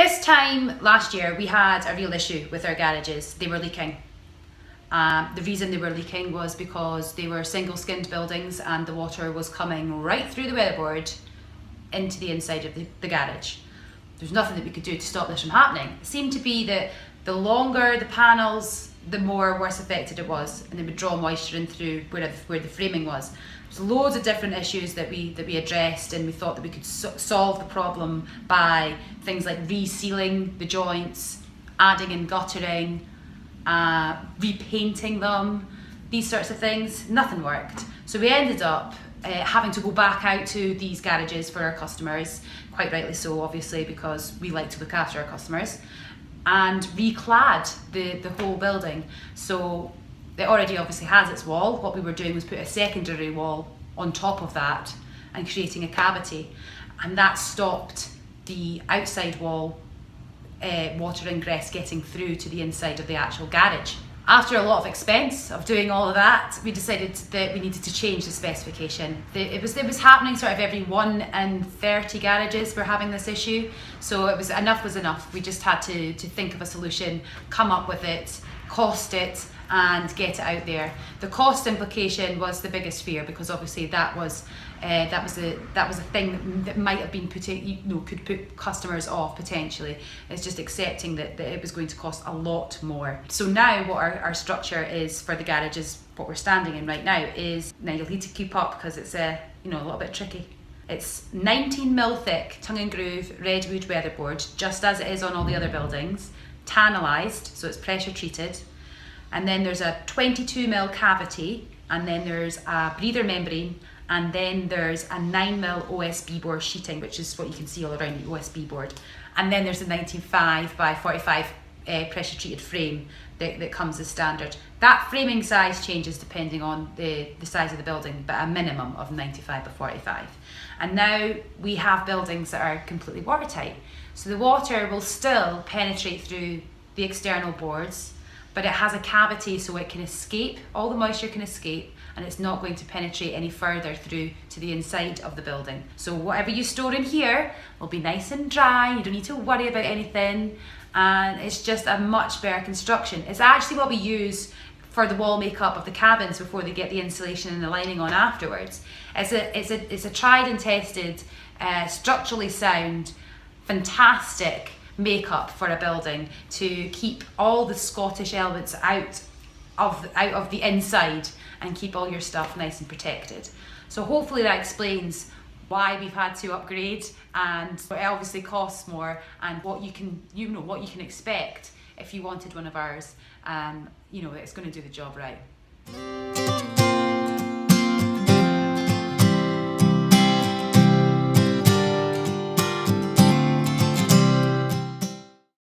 This time last year we had a real issue with our garages. They were leaking. The reason they were leaking was because they were single skinned buildings and the water was coming right through the weatherboard into the inside of the garage. There's nothing that we could do to stop this from happening. It seemed to be that the longer the panels, the more worse affected it was, and it would draw moisture in through where the framing was. There's loads of different issues that we addressed, and we thought that we could solve the problem by things like resealing the joints, adding in guttering, repainting them, these sorts of things. Nothing worked. So we ended up having to go back out to these garages for our customers, quite rightly so obviously, because we like to look after our customers, and reclad the whole building. So it already obviously has its wall. What we were doing was put a secondary wall on top of that and creating a cavity, and that stopped the outside wall water ingress getting through to the inside of the actual garage. After a lot of expense of doing all of that, we decided that we needed to change the specification. It was happening sort of every 1 in 30 garages were having this issue. So enough was enough. We just had to think of a solution, come up with it, cost it, and get it out there. The cost implication was the biggest fear, because obviously that was a thing that might have been could put customers off potentially. It's just accepting that it was going to cost a lot more. So now what our structure is for the garages, what we're standing in right now, is, now you'll need to keep up because it's a little bit tricky. It's 19mm thick tongue and groove Redwood weatherboard, just as it is on all the other buildings, Tanalised, so it's pressure treated. And then there's a 22mm cavity, and then there's a breather membrane, and then there's a 9mm OSB board sheeting, which is what you can see all around the OSB board. And then there's a 19.5 by 45 pressure treated frame that comes as standard. That framing size changes depending on the size of the building, but a minimum of 95 by 45. And now we have buildings that are completely watertight. So the water will still penetrate through the external boards, but it has a cavity so it can escape, all the moisture can escape, and it's not going to penetrate any further through to the inside of the building. So whatever you store in here will be nice and dry, you don't need to worry about anything, and it's just a much better construction. It's actually what we use for the wall makeup of the cabins before they get the insulation and the lining on afterwards. It's a tried and tested, structurally sound, fantastic makeup for a building to keep all the Scottish elements out of the inside and keep all your stuff nice and protected. So hopefully that explains why we've had to upgrade, and it obviously costs more, and what you can expect if you wanted one of ours. It's going to do the job right.